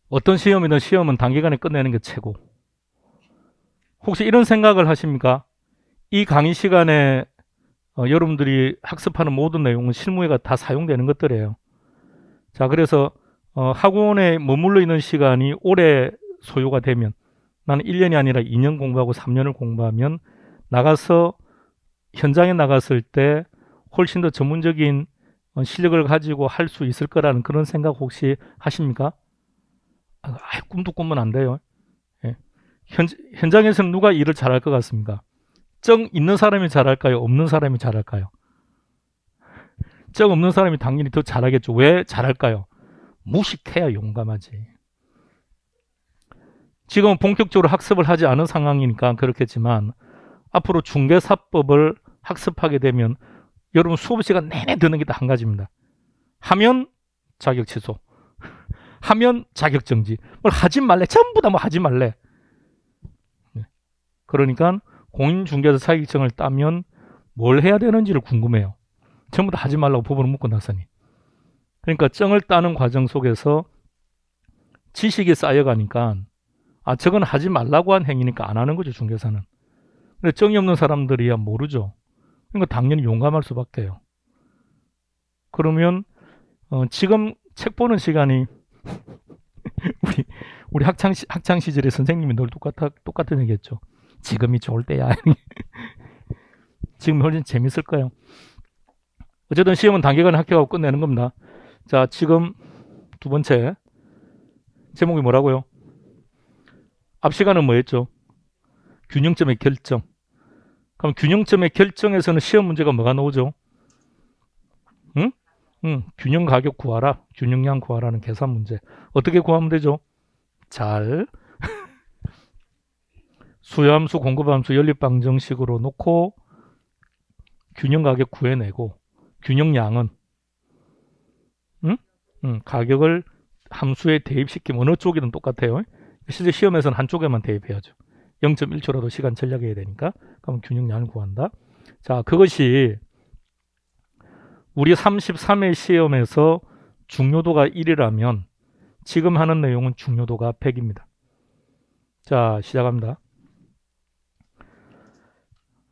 어떤 시험이든 시험은 단기간에 끝내는 게 최고. 혹시 이런 생각을 하십니까? 이 강의 시간에 여러분들이 학습하는 모든 내용은 실무에가 다 사용되는 것들이에요. 자, 그래서 학원에 머물러 있는 시간이 오래 소요가 되면, 나는 1년이 아니라 2년 공부하고 3년을 공부하면 나가서 현장에 나갔을 때 훨씬 더 전문적인 실력을 가지고 할 수 있을 거라는 그런 생각 혹시 하십니까? 꿈도 꾸면 안 돼요. 예. 현장에서는 누가 일을 잘할 것 같습니까? 정 있는 사람이 잘할까요? 없는 사람이 잘할까요? 정 없는 사람이 당연히 더 잘하겠죠. 왜 잘할까요? 무식해야 용감하지. 지금은 본격적으로 학습을 하지 않은 상황이니까 그렇겠지만, 앞으로 중개사법을 학습하게 되면 여러분 수업 시간 내내 듣는 게 다 한 가지입니다. 하면 자격 취소, 하면 자격 정지. 뭘 하지 말래. 전부 다 뭐 하지 말래. 그러니까 공인중개사 자격증을 따면 뭘 해야 되는지를 궁금해요. 전부 다 하지 말라고 법으로 묶어 놨으니. 그러니까 정을 따는 과정 속에서 지식이 쌓여가니까, 저건 하지 말라고 한 행위니까 안 하는 거죠, 중개사는. 근데 정이 없는 사람들이야 모르죠. 그러니까 당연히 용감할 수밖에요. 그러면 지금 책 보는 시간이 우리 학창 시절에 선생님이 늘 똑같은 얘기했죠. 지금이 좋을 때야. 지금 훨씬 재밌을까요? 어쨌든 시험은 단기간에 합격하고 끝내는 겁니다. 자, 지금 두 번째 제목이 뭐라고요? 앞 시간은 뭐였죠? 균형점의 결정. 그럼 균형점의 결정에서는 시험 문제가 뭐가 나오죠? 응? 균형 가격 구하라, 균형량 구하라는 계산 문제. 어떻게 구하면 되죠? 잘 수요함수, 공급함수, 연립방정식으로 놓고 균형 가격 구해내고, 균형량은 가격을 함수에 대입시키면 어느 쪽이든 똑같아요. 실제 시험에서는 한쪽에만 대입해야죠. 0.1초라도 시간 절약해야 되니까. 그럼 균형량을 구한다. 자, 그것이 우리 33회 시험에서 중요도가 1이라면 지금 하는 내용은 중요도가 100입니다. 자, 시작합니다.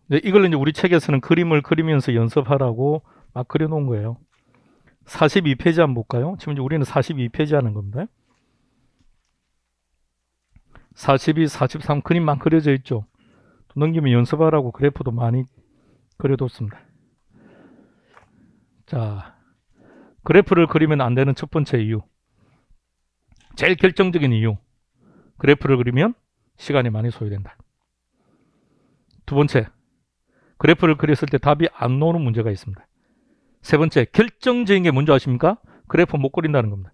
네, 이걸 이제 우리 책에서는 그림을 그리면서 연습하라고 막 그려놓은 거예요. 42페이지 한번 볼까요? 지금 이제 우리는 42페이지 하는 겁니다. 42, 43 그림만 그려져 있죠. 넘기면 연습하라고 그래프도 많이 그려뒀습니다. 자, 그래프를 그리면 안 되는 첫 번째 이유, 제일 결정적인 이유, 그래프를 그리면 시간이 많이 소요된다. 두 번째, 그래프를 그렸을 때 답이 안 나오는 문제가 있습니다. 세 번째, 결정적인 게 뭔지 아십니까? 그래프 못 그린다는 겁니다.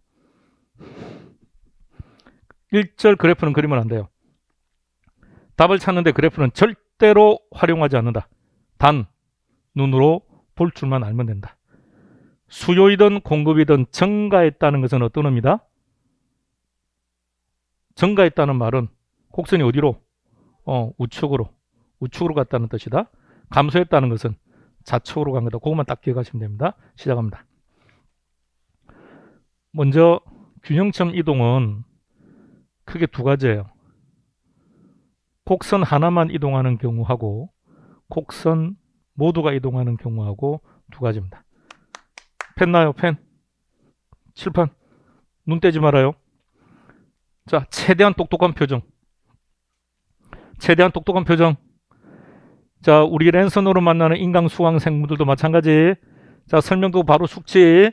1절 그래프는 그리면 안 돼요. 답을 찾는데 그래프는 절대로 활용하지 않는다. 단 눈으로 볼 줄만 알면 된다. 수요이든 공급이든 증가했다는 것은 어떤 의미다? 증가했다는 말은 곡선이 어디로? 우측으로 갔다는 뜻이다. 감소했다는 것은 좌측으로 간 거다. 그것만 딱 기억하시면 됩니다. 시작합니다. 먼저 균형점 이동은 크게 두 가지예요. 곡선 하나만 이동하는 경우하고 곡선 모두가 이동하는 경우하고 두 가지입니다. 펜 나요? 펜? 칠판? 눈 떼지 말아요. 자, 최대한 똑똑한 표정. 최대한 똑똑한 표정. 자, 우리 랜선으로 만나는 인강 수강 생분들도 마찬가지. 자, 설명도 바로 숙지.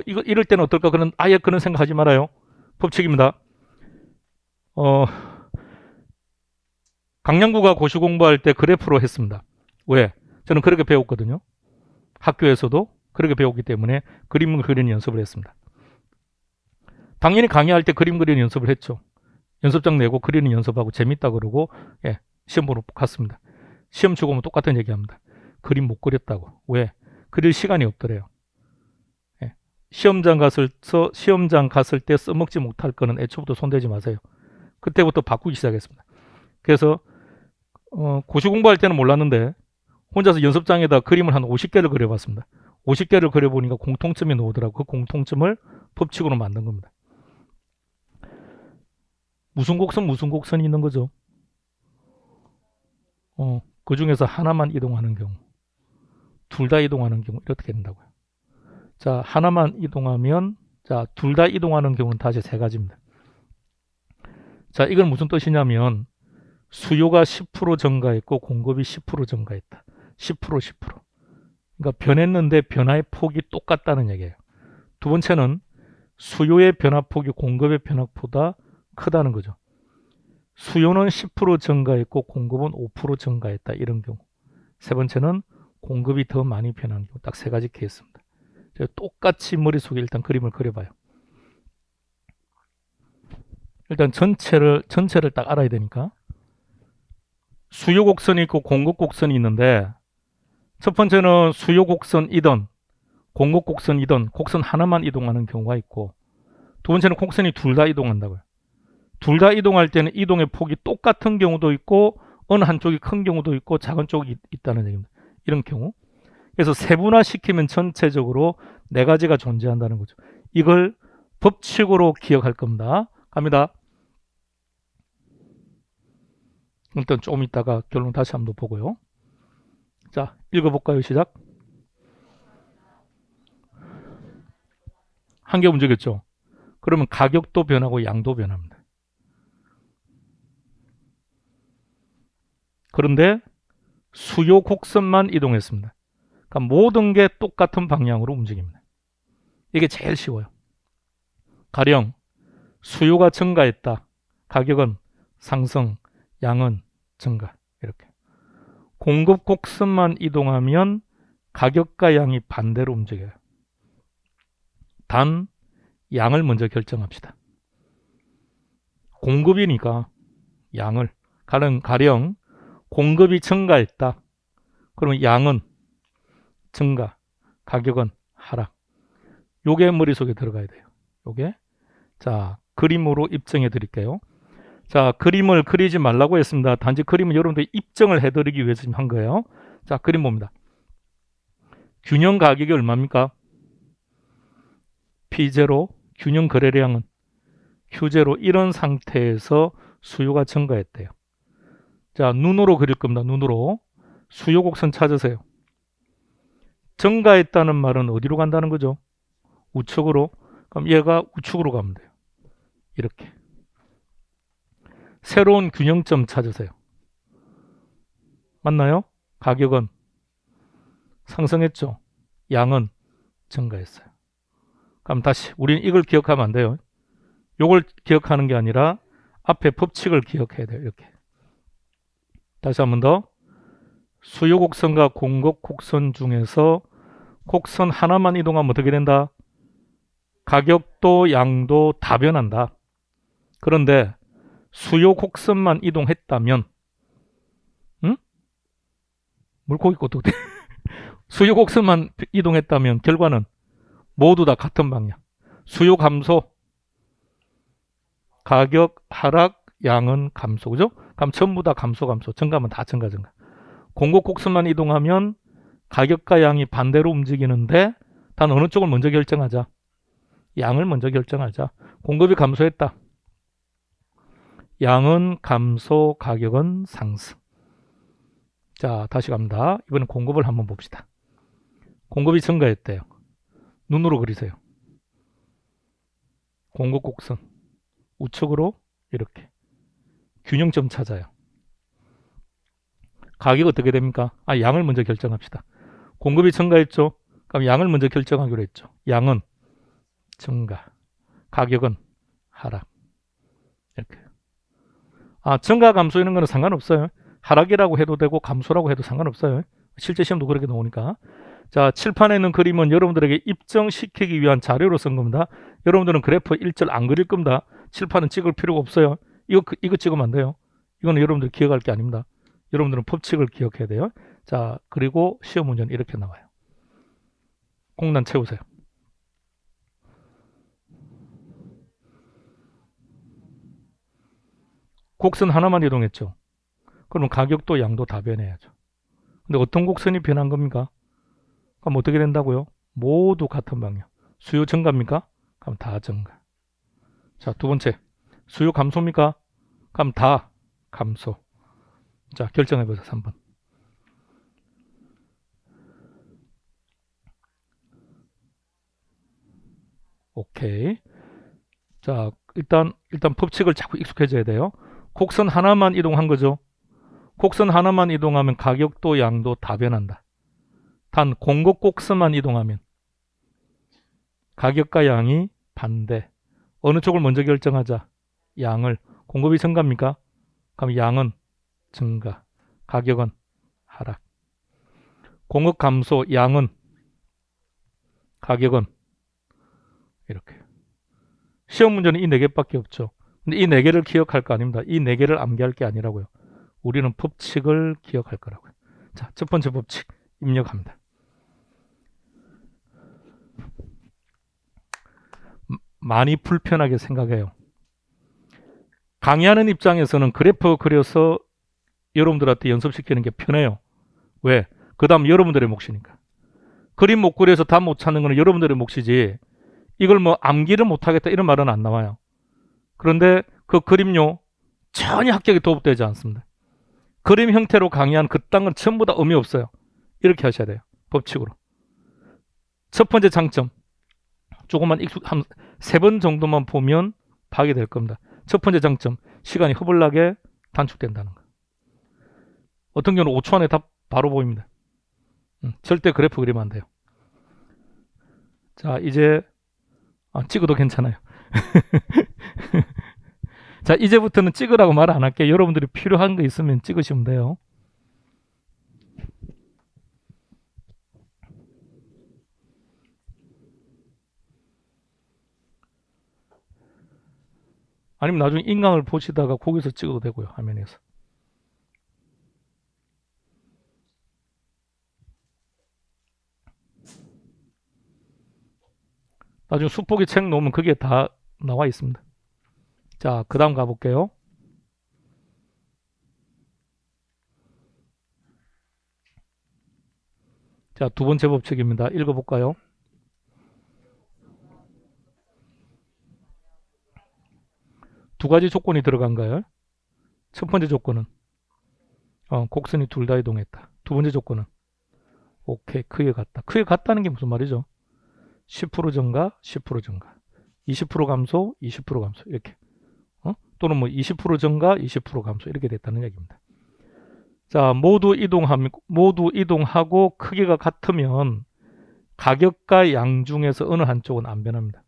이럴 때는 어떨까? 아예 그런 생각하지 말아요. 법칙입니다. 강량구가 고시 공부할 때 그래프로 했습니다. 왜? 저는 그렇게 배웠거든요. 학교에서도 그렇게 배웠기 때문에 그림을 그리는 연습을 했습니다. 당연히 강의할 때 그림 그리는 연습을 했죠. 연습장 내고 그리는 연습하고 재밌다 그러고 시험 보러 갔습니다. 시험 치고 오면 똑같은 얘기합니다. 그림 못 그렸다고. 왜? 그릴 시간이 없더래요. 시험장 갔을 때 써먹지 못할 거는 애초부터 손대지 마세요. 그때부터 바꾸기 시작했습니다. 그래서 고시 공부할 때는 몰랐는데 혼자서 연습장에다 그림을 한 50개를 그려봤습니다. 50개를 그려보니까 공통점이 나오더라고요. 그 공통점을 법칙으로 만든 겁니다. 무슨 곡선이 있는 거죠? 그 중에서 하나만 이동하는 경우, 둘 다 이동하는 경우 이렇게 된다고요. 자, 하나만 이동하면, 자, 둘 다 이동하는 경우는 다시 세 가지입니다. 자, 이건 무슨 뜻이냐면 수요가 10% 증가했고 공급이 10% 증가했다. 10%, 10%. 그러니까 변했는데 변화의 폭이 똑같다는 얘기예요. 두 번째는 수요의 변화폭이 공급의 변화폭보다 크다는 거죠. 수요는 10% 증가했고 공급은 5% 증가했다. 이런 경우. 세 번째는 공급이 더 많이 변한 경우. 딱 세 가지 케이스입니다. 똑같이 머릿속에 일단 그림을 그려봐요. 일단 전체를 딱 알아야 되니까. 수요 곡선이 있고 공급 곡선이 있는데 첫 번째는 수요 곡선이든 공급 곡선이든 곡선 하나만 이동하는 경우가 있고 두 번째는 곡선이 둘 다 이동한다고요. 둘 다 이동할 때는 이동의 폭이 똑같은 경우도 있고 어느 한쪽이 큰 경우도 있고 작은 쪽이 있다는 얘기입니다. 이런 경우. 그래서 세분화시키면 전체적으로 네 가지가 존재한다는 거죠. 이걸 법칙으로 기억할 겁니다. 갑니다. 일단 좀 이따가 결론 다시 한번 보고요. 자, 읽어볼까요? 시작. 한 개 문제겠죠. 그러면 가격도 변하고 양도 변합니다. 그런데 수요 곡선만 이동했습니다. 그러니까 모든 게 똑같은 방향으로 움직입니다. 이게 제일 쉬워요. 가령 수요가 증가했다. 가격은 상승, 양은 증가. 이렇게. 공급 곡선만 이동하면 가격과 양이 반대로 움직여요. 단 양을 먼저 결정합시다. 공급이니까 양을 가령 공급이 증가했다. 그러면 양은 증가, 가격은 하락. 요게 머릿속에 들어가야 돼요. 요게. 자, 그림으로 입증해 드릴게요. 자, 그림을 그리지 말라고 했습니다. 단지 그림은 여러분들이 입증을 해드리기 위해서 지금 한 거예요. 자, 그림 봅니다. 균형 가격이 얼마입니까? P0, 균형 거래량은 Q0. 이런 상태에서 수요가 증가했대요. 자, 눈으로 그릴 겁니다. 눈으로. 수요 곡선 찾으세요. 증가했다는 말은 어디로 간다는 거죠? 우측으로. 그럼 얘가 우측으로 가면 돼요. 이렇게. 새로운 균형점 찾으세요. 맞나요? 가격은 상승했죠. 양은 증가했어요. 그럼 다시 우리는 이걸 기억하면 안 돼요. 이걸 기억하는 게 아니라 앞에 법칙을 기억해야 돼요. 이렇게. 다시 한 번 더. 수요 곡선과 공급 곡선 중에서 곡선 하나만 이동하면 어떻게 된다? 가격도 양도 다 변한다. 그런데 수요 곡선만 이동했다면 물고기 것도 수요 곡선만 이동했다면 결과는 모두 다 같은 방향. 수요 감소, 가격 하락, 양은 감소. 그죠? 그럼 전부 다 감소. 증가면 다 증가. 공급 곡선만 이동하면 가격과 양이 반대로 움직이는데 단 어느 쪽을 먼저 결정하자? 양을 먼저 결정하자. 공급이 감소했다. 양은 감소, 가격은 상승. 자, 다시 갑니다. 이번엔 공급을 한번 봅시다. 공급이 증가했대요. 눈으로 그리세요. 공급 곡선 우측으로 이렇게 균형점 찾아요. 가격 어떻게 됩니까? 양을 먼저 결정합시다. 공급이 증가했죠? 그럼 양을 먼저 결정하기로 했죠. 양은 증가, 가격은 하락. 이렇게. 증가 감소 이런 거는 상관없어요. 하락이라고 해도 되고 감소라고 해도 상관없어요. 실제 시험도 그렇게 나오니까. 자, 칠판에 있는 그림은 여러분들에게 입증시키기 위한 자료로 쓴 겁니다. 여러분들은 그래프 1절 안 그릴 겁니다. 칠판은 찍을 필요가 없어요. 이거 찍으면 안 돼요. 이거는 여러분들 기억할 게 아닙니다. 여러분들은 법칙을 기억해야 돼요. 자, 그리고 시험 문제는 이렇게 나와요. 공란 채우세요. 곡선 하나만 이동했죠. 그럼 가격도 양도 다 변해야죠. 근데 어떤 곡선이 변한 겁니까? 그럼 어떻게 된다고요? 모두 같은 방향. 수요 증가입니까? 그럼 다 증가. 자, 두 번째. 수요 감소입니까? 그럼 다 감소. 자, 결정해보세요. 3번. 오케이. 자, 일단 법칙을 자꾸 익숙해져야 돼요. 곡선 하나만 이동한 거죠. 곡선 하나만 이동하면 가격도 양도 다 변한다. 단 공급 곡선만 이동하면 가격과 양이 반대. 어느 쪽을 먼저 결정하자. 양을. 공급이 증가입니까? 그럼 양은 증가. 가격은 하락. 공급 감소, 양은, 가격은 이렇게. 시험 문제는 이 4개밖에 없죠. 근데 이 4개를 기억할 거 아닙니다. 이 4개를 암기할 게 아니라고요. 우리는 법칙을 기억할 거라고요. 자, 첫 번째 법칙 입력합니다. 많이 불편하게 생각해요. 강의하는 입장에서는 그래프 그려서 여러분들한테 연습시키는 게 편해요. 왜? 그 다음 여러분들의 몫이니까. 그림 못 그려서 답 못 찾는 거는 여러분들의 몫이지, 이걸 뭐 암기를 못하겠다 이런 말은 안 나와요. 그런데 그 그림요, 전혀 합격에 도움되지 않습니다. 그림 형태로 강의한 그딴 건 전부 다 의미 없어요. 이렇게 하셔야 돼요. 법칙으로. 첫 번째 장점, 조금만 한 3번 정도만 보면 파악이 될 겁니다. 첫 번째 장점, 시간이 허블나게 단축된다는 거. 어떤 경우는 5초 안에 답 바로 보입니다. 절대 그래프 그리면 안 돼요. 자, 이제 찍어도 괜찮아요. 자, 이제부터는 찍으라고 말 안 할게요. 여러분들이 필요한 거 있으면 찍으시면 돼요. 아니면 나중에 인강을 보시다가 거기서 찍어도 되고요. 화면에서. 나중에 수포기 책 놓으면 그게 다 나와 있습니다. 자, 그 다음 가볼게요. 자, 두 번째 법칙입니다. 읽어볼까요? 두 가지 조건이 들어간가요? 첫 번째 조건은 곡선이 둘 다 이동했다. 두 번째 조건은 오케이, 크게 갔다. 크게 갔다는 게 무슨 말이죠? 10% 증가, 10% 증가, 20% 감소, 20% 감소, 이렇게. 또는 뭐 20% 증가, 20% 감소, 이렇게 됐다는 얘기입니다. 자, 모두 이동하고 크기가 같으면 가격과 양 중에서 어느 한쪽은 안 변합니다.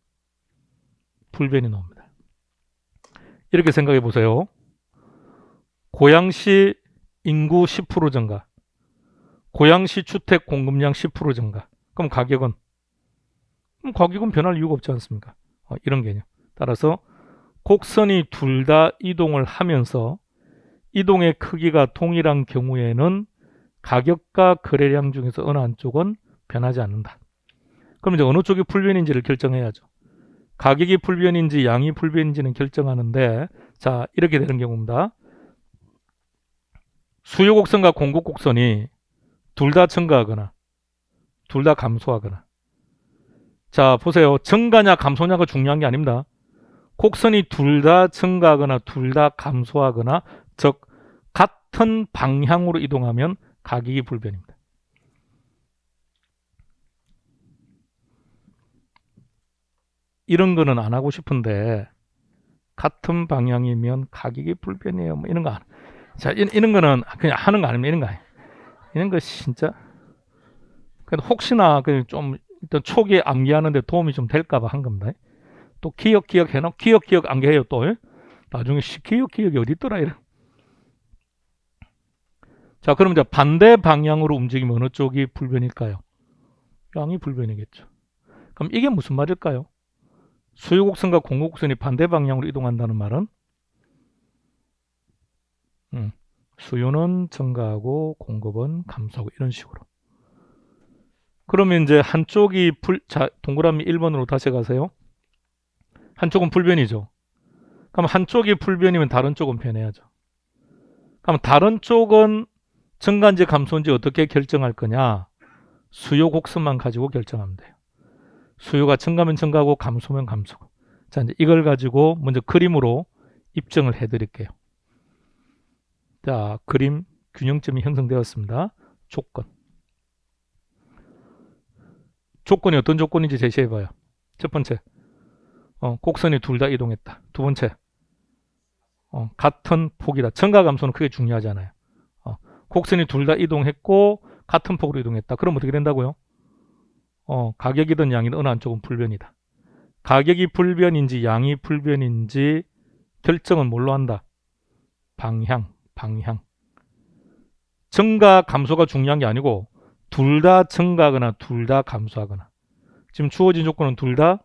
불변이 나옵니다. 이렇게 생각해 보세요. 고양시 인구 10% 증가, 고양시 주택 공급량 10% 증가. 그럼 가격은 변할 이유가 없지 않습니까? 이런 개념. 따라서 곡선이 둘 다 이동을 하면서 이동의 크기가 동일한 경우에는 가격과 거래량 중에서 어느 한쪽은 변하지 않는다. 그럼 이제 어느 쪽이 불변인지를 결정해야죠. 가격이 불변인지 양이 불변인지는 결정하는데, 자, 이렇게 되는 경우입니다. 수요 곡선과 공급 곡선이 둘 다 증가하거나 둘 다 감소하거나. 자, 보세요. 증가냐 감소냐가 중요한 게 아닙니다. 곡선이 둘 다 증가하거나 둘 다 감소하거나, 즉 같은 방향으로 이동하면 가격이 불변입니다. 이런 거는 안 하고 싶은데, 같은 방향이면 가격이 불변이에요. 뭐 이런 거 안. 자, 이런 거는 그냥 하는 거 아닙니다. 이런 거 아니에요. 이런 거 진짜. 그래도 혹시나 좀 일단 초기에 암기하는데 도움이 좀 될까봐 한 겁니다. 또 기억 해놓고 기억 암기해요 또. 나중에 기억이 어디 있더라 이런. 자, 그럼 이제 반대 방향으로 움직이면 어느 쪽이 불변일까요? 양이 불변이겠죠. 그럼 이게 무슨 말일까요? 수요곡선과 공급곡선이 반대 방향으로 이동한다는 말은 수요는 증가하고 공급은 감소하고, 이런 식으로. 그러면 이제 한쪽이 자, 동그라미 1번으로 다시 가세요. 한쪽은 불변이죠. 그럼 한쪽이 불변이면 다른 쪽은 변해야죠. 그럼 다른 쪽은 증가인지 감소인지 어떻게 결정할 거냐? 수요 곡선만 가지고 결정하면 돼요. 수요가 증가면 증가하고 감소면 감소고. 자, 이제 이걸 가지고 먼저 그림으로 입증을 해 드릴게요. 자, 그림 균형점이 형성되었습니다. 조건. 조건이 어떤 조건인지 제시해봐요. 첫 번째, 곡선이 둘 다 이동했다. 두 번째, 같은 폭이다. 증가 감소는 크게 중요하잖아요. 곡선이 둘 다 이동했고 같은 폭으로 이동했다. 그럼 어떻게 된다고요? 가격이든 양이든 어느 한쪽은 불변이다. 가격이 불변인지 양이 불변인지 결정은 뭘로 한다? 방향. 증가 감소가 중요한 게 아니고 둘 다 증가하거나 둘 다 감소하거나. 지금 주어진 조건은 둘 다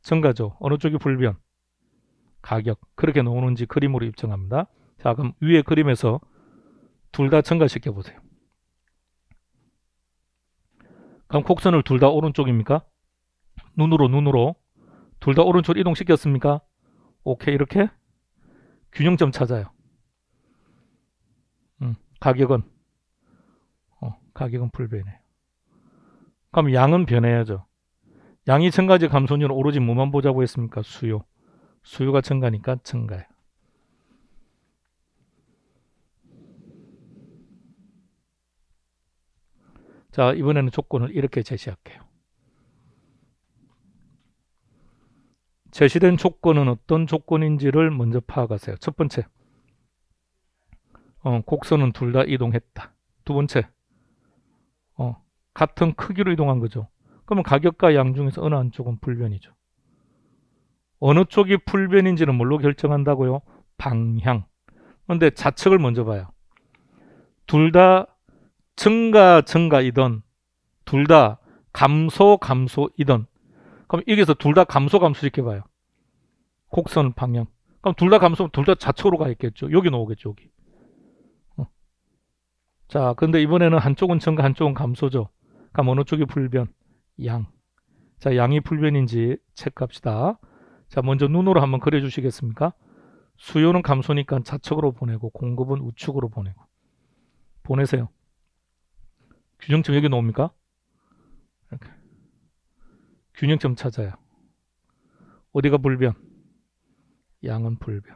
증가죠. 어느 쪽이 불변? 가격. 그렇게 나오는지 그림으로 입증합니다. 자, 그럼 위에 그림에서 둘 다 증가시켜 보세요. 그럼 곡선을 둘 다 오른쪽입니까? 눈으로 둘 다 오른쪽으로 이동시켰습니까? 오케이. 이렇게 균형점 찾아요. 가격은 불변이에요. 그럼 양은 변해야죠. 양이 증가지 감소율은 오로지 뭐만 보자고 했습니까? 수요가 증가니까 증가해요. 자, 이번에는 조건을 이렇게 제시할게요. 제시된 조건은 어떤 조건인지를 먼저 파악하세요. 첫 번째, 곡선은 둘 다 이동했다. 두 번째, 같은 크기로 이동한 거죠. 그러면 가격과 양 중에서 어느 한쪽은 불변이죠. 어느 쪽이 불변인지는 뭘로 결정한다고요? 방향. 그런데 좌측을 먼저 봐요. 둘 다 증가이던 둘 다 감소이던 그럼 여기서 둘 다 감소시켜봐요. 곡선 방향. 그럼 둘 다 감소면 둘 다 좌측으로 가 있겠죠. 여기 나오겠죠. 여기. 자, 근데 이번에는 한쪽은 증가, 한쪽은 감소죠. 그럼 어느 쪽이 불변? 양. 자, 양이 불변인지 체크합시다. 자, 먼저 눈으로 한번 그려주시겠습니까? 수요는 감소니까 좌측으로 보내고 공급은 우측으로 보내고. 보내세요. 균형점 여기 나옵니까? 이렇게. 균형점 찾아요. 어디가 불변? 양은 불변.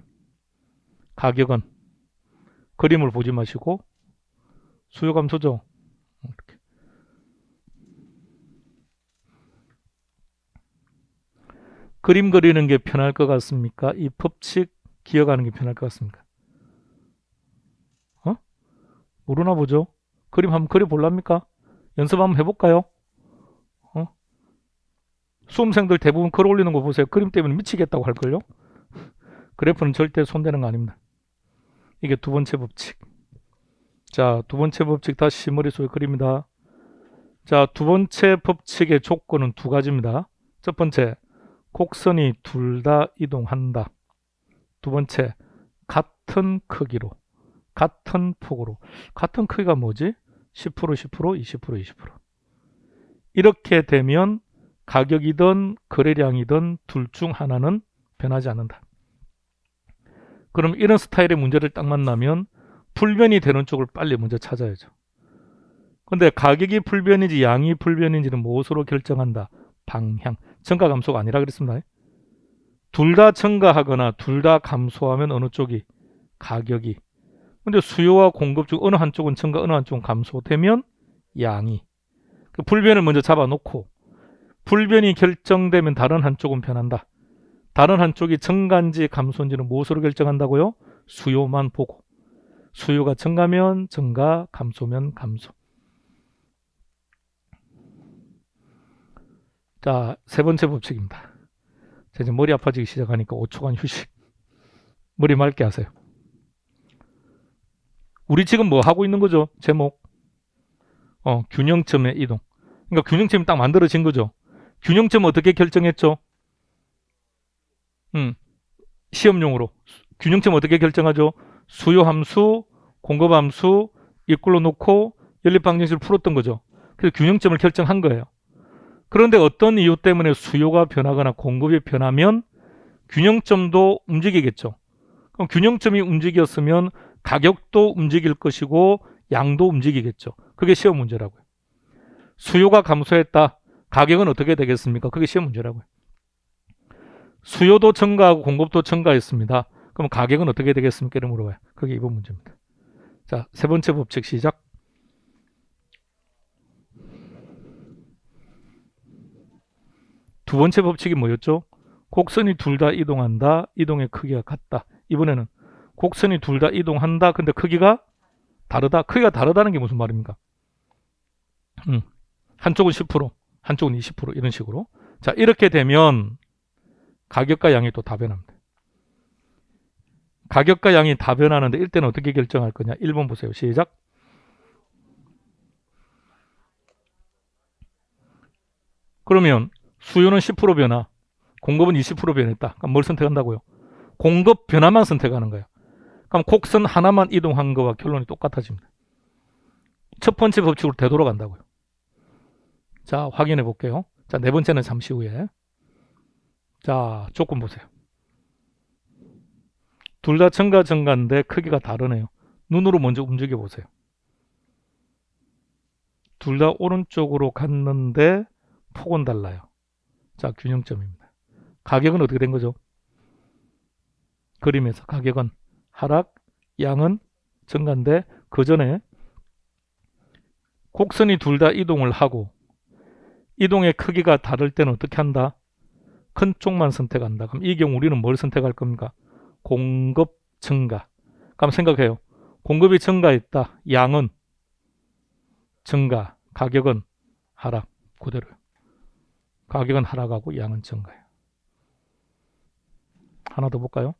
가격은 그림을 보지 마시고 수요 감소죠. 이렇게. 그림 그리는 게 편할 것 같습니까? 이 법칙 기억하는 게 편할 것 같습니까? 모르나 보죠? 그림 한번 그려볼랍니까? 연습 한번 해볼까요? 수험생들 대부분 글 올리는 거 보세요. 그림 때문에 미치겠다고 할걸요? 그래프는 절대 손대는 거 아닙니다. 이게 두 번째 법칙. 자, 두 번째 법칙 다시 머릿속에 그립니다. 자, 두 번째 법칙의 조건은 두 가지입니다. 첫 번째, 곡선이 둘 다 이동한다. 두 번째, 같은 크기로, 같은 폭으로. 같은 크기가 뭐지? 10%, 20%. 이렇게 되면 가격이든 거래량이든 둘 중 하나는 변하지 않는다. 그럼 이런 스타일의 문제를 딱 만나면 불변이 되는 쪽을 빨리 먼저 찾아야죠. 근데 가격이 불변인지 양이 불변인지는 무엇으로 결정한다? 방향. 증가 감소가 아니라 그랬습니다. 둘 다 증가하거나 둘 다 감소하면 어느 쪽이? 가격이. 근데 수요와 공급 중 어느 한쪽은 증가, 어느 한쪽은 감소되면 양이. 그 불변을 먼저 잡아놓고 불변이 결정되면 다른 한쪽은 변한다. 다른 한쪽이 증가인지 감소인지는 무엇으로 결정한다고요? 수요만 보고. 수요가 증가면 증가, 감소면 감소. 자, 세 번째 법칙입니다. 자, 이제 머리 아파지기 시작하니까 5초간 휴식. 머리 맑게 하세요. 우리 지금 뭐 하고 있는 거죠? 제목. 균형점의 이동. 그러니까 균형점이 딱 만들어진 거죠. 균형점 어떻게 결정했죠? 시험용으로. 균형점 어떻게 결정하죠? 수요 함수, 공급 함수, 일꼴로 놓고 연립방정식을 풀었던 거죠. 그래서 균형점을 결정한 거예요. 그런데 어떤 이유 때문에 수요가 변하거나 공급이 변하면 균형점도 움직이겠죠. 그럼 균형점이 움직였으면 가격도 움직일 것이고 양도 움직이겠죠. 그게 시험 문제라고요. 수요가 감소했다. 가격은 어떻게 되겠습니까? 그게 시험 문제라고요. 수요도 증가하고 공급도 증가했습니다. 그럼 가격은 어떻게 되겠습니까? 이렇게 물어봐요. 그게 이번 문제입니다. 자, 세 번째 법칙 시작. 두 번째 법칙이 뭐였죠? 곡선이 둘 다 이동한다. 이동의 크기가 같다. 이번에는 곡선이 둘 다 이동한다. 근데 크기가 다르다. 크기가 다르다는 게 무슨 말입니까? 한쪽은 10%, 한쪽은 20% 이런 식으로. 자, 이렇게 되면 가격과 양이 또 다 변합니다. 가격과 양이 다 변하는데 이때는 어떻게 결정할 거냐? 1번 보세요. 시작. 그러면 수요는 10% 변화, 공급은 20% 변했다. 그럼 뭘 선택한다고요? 공급 변화만 선택하는 거예요. 그럼 곡선 하나만 이동한 거와 결론이 똑같아집니다. 첫 번째 법칙으로 되돌아간다고요. 자, 확인해 볼게요. 자, 네 번째는 잠시 후에. 자, 조건 보세요. 둘 다 증가인데 크기가 다르네요. 눈으로 먼저 움직여 보세요. 둘 다 오른쪽으로 갔는데 폭은 달라요. 자, 균형점입니다. 가격은 어떻게 된 거죠? 그림에서 가격은 하락, 양은 증가인데 그 전에 곡선이 둘 다 이동을 하고 이동의 크기가 다를 때는 어떻게 한다? 큰 쪽만 선택한다. 그럼 이 경우 우리는 뭘 선택할 겁니까? 공급 증가. 그럼 생각해요. 공급이 증가했다. 양은 증가. 가격은 하락. 그대로요. 가격은 하락하고 양은 증가해요. 하나 더 볼까요?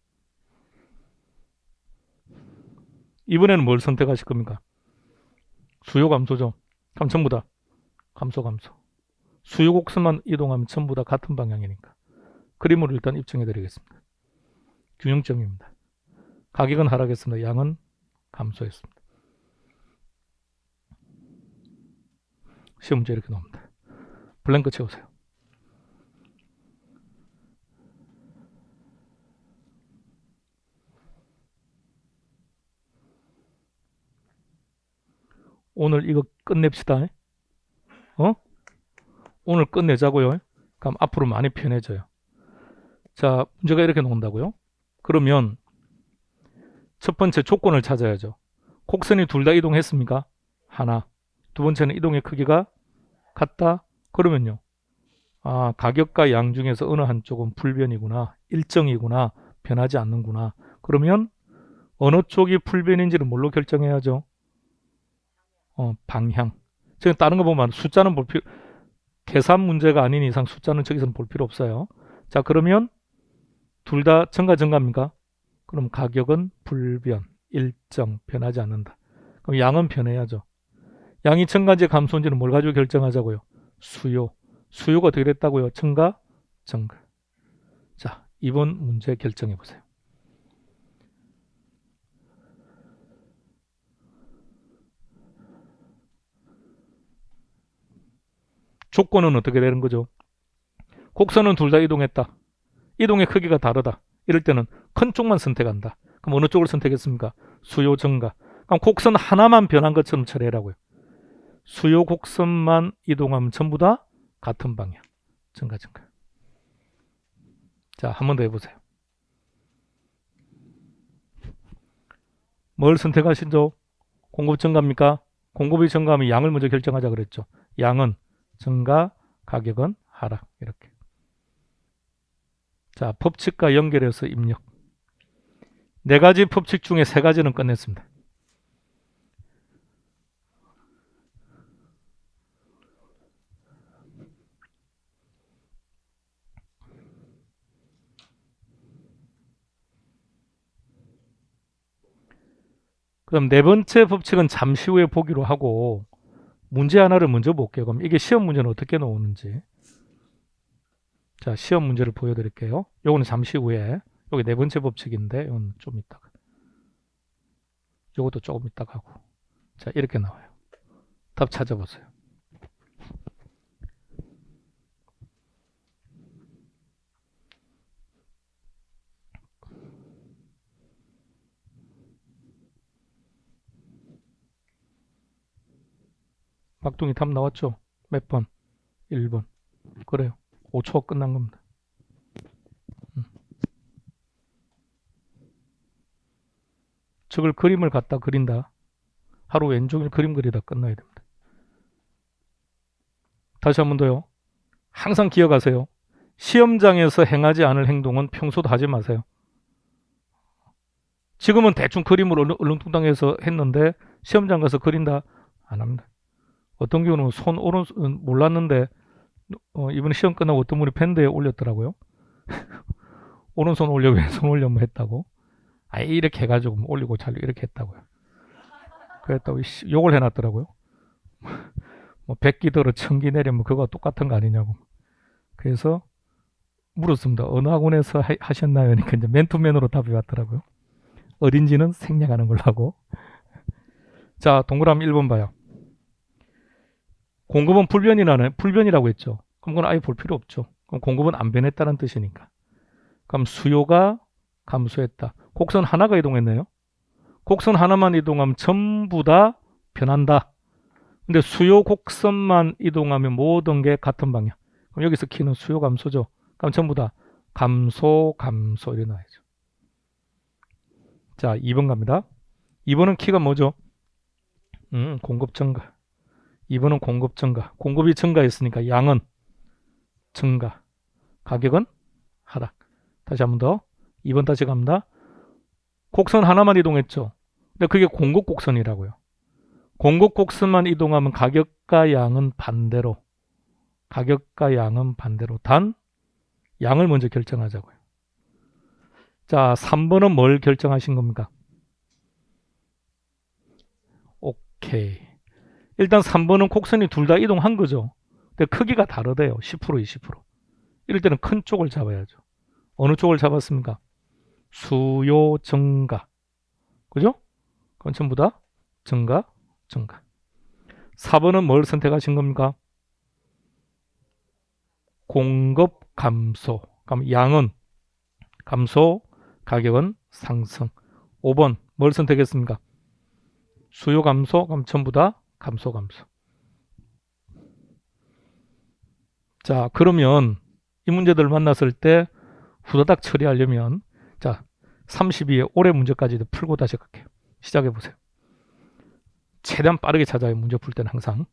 이번에는 뭘 선택하실 겁니까? 수요 감소죠. 그럼 전부 다 감소. 수요 곡선만 이동하면 전부 다 같은 방향이니까. 그림으로 일단 입증해 드리겠습니다. 균형점입니다. 가격은 하락했습니다. 양은 감소했습니다. 시험 문제 이렇게 나옵니다. 블랭크 채우세요. 오늘 이거 끝냅시다. 오늘 끝내자고요. 그럼 앞으로 많이 편해져요. 자, 문제가 이렇게 나온다고요. 그러면 첫 번째 조건을 찾아야죠. 곡선이 둘 다 이동했습니까? 하나. 두 번째는 이동의 크기가 같다. 그러면요. 아, 가격과 양 중에서 어느 한쪽은 불변이구나. 일정이구나. 변하지 않는구나. 그러면 어느 쪽이 불변인지를 뭘로 결정해야죠? 방향. 지금 다른 거 보면 숫자는 볼 필요, 계산 문제가 아닌 이상 숫자는 저기서는 볼 필요 없어요. 자, 그러면 둘 다 증가입니까? 그럼 가격은 불변, 일정, 변하지 않는다. 그럼 양은 변해야죠. 양이 증가인지 감소인지는 뭘 가지고 결정하자고요? 수요. 수요가 어떻게 됐다고요? 증가. 자, 이번 문제 결정해 보세요. 조건은 어떻게 되는 거죠? 곡선은 둘 다 이동했다. 이동의 크기가 다르다. 이럴 때는 큰 쪽만 선택한다. 그럼 어느 쪽을 선택했습니까? 수요 증가. 그럼 곡선 하나만 변한 것처럼 처리하라고요. 수요 곡선만 이동하면 전부 다 같은 방향. 증가. 자, 한 번 더 해보세요. 뭘 선택하시죠? 공급 증가입니까? 공급이 증가하면 양을 먼저 결정하자 그랬죠. 양은 증가, 가격은 하락. 이렇게. 자, 법칙과 연결해서 입력. 네 가지 법칙 중에 세 가지는 끝냈습니다. 그럼 네 번째 법칙은 잠시 후에 보기로 하고 문제 하나를 먼저 볼게요. 그럼 이게 시험 문제는 어떻게 나오는지. 자, 시험 문제를 보여드릴게요. 요거는 잠시 후에. 여기 네 번째 법칙인데 이건 좀 이따가. 요것도 조금 이따가 하고. 자, 이렇게 나와요. 답 찾아보세요. 막둥이 답 나왔죠? 몇 번? 1번. 그래요. 5초 끝난 겁니다. 저걸 그림을 갖다 그린다. 하루 왼종일 그림 그리다 끝나야 됩니다. 다시 한 번 더요. 항상 기억하세요. 시험장에서 행하지 않을 행동은 평소도 하지 마세요. 지금은 대충 그림을 얼렁뚱땅해서 했는데 시험장 가서 그린다? 안 합니다. 어떤 경우는 오른손 몰랐는데 이번에 시험 끝나고 어떤 분이 밴드에 올렸더라고요. 오른손 올려 왼손 올려 뭐 했다고. 이렇게 해가지고 올리고 잘 이렇게 했다고요. 그랬다고 욕을 해놨더라고요. 뭐 100기 들어 1000기 내리면 그거 똑같은 거 아니냐고. 그래서 물었습니다. 어느 학원에서 하셨나요? 그러니까 이제 맨투맨으로 답이 왔더라고요. 어딘지는 생략하는 걸로 하고. 자, 동그라미 1번 봐요. 공급은 불변이라고 했죠. 그럼 그건 아예 볼 필요 없죠. 그럼 공급은 안 변했다는 뜻이니까. 그럼 수요가 감소했다. 곡선 하나가 이동했네요. 곡선 하나만 이동하면 전부 다 변한다. 근데 수요 곡선만 이동하면 모든 게 같은 방향. 그럼 여기서 키는 수요 감소죠. 그럼 전부 다 감소 이렇게 나와야죠. 자, 2번 갑니다. 2번은 키가 뭐죠? 공급 증가. 2번은 공급 증가. 공급이 증가했으니까 양은 증가. 가격은 하락. 다시 한 번 더. 2번 다시 갑니다. 곡선 하나만 이동했죠. 근데 그게 공급 곡선이라고요. 공급 곡선만 이동하면 가격과 양은 반대로. 단 양을 먼저 결정하자고요. 자, 3번은 뭘 결정하신 겁니까? 오케이. 일단 3번은 곡선이 둘 다 이동한 거죠. 근데 크기가 다르대요. 10% 20%. 이럴 때는 큰 쪽을 잡아야죠. 어느 쪽을 잡았습니까? 수요 증가. 그죠? 그건 전부 다 증가. 4번은 뭘 선택하신 겁니까? 공급 감소. 그럼 양은 감소, 가격은 상승. 5번 뭘 선택했습니까? 수요 감소. 그럼 전부 다 감소. 자, 그러면 이 문제들 만났을 때 후다닥 처리하려면 자, 32의 올해 문제까지도 풀고 다시 갈게요. 시작해 보세요. 최대한 빠르게 찾아요. 문제 풀 때는 항상.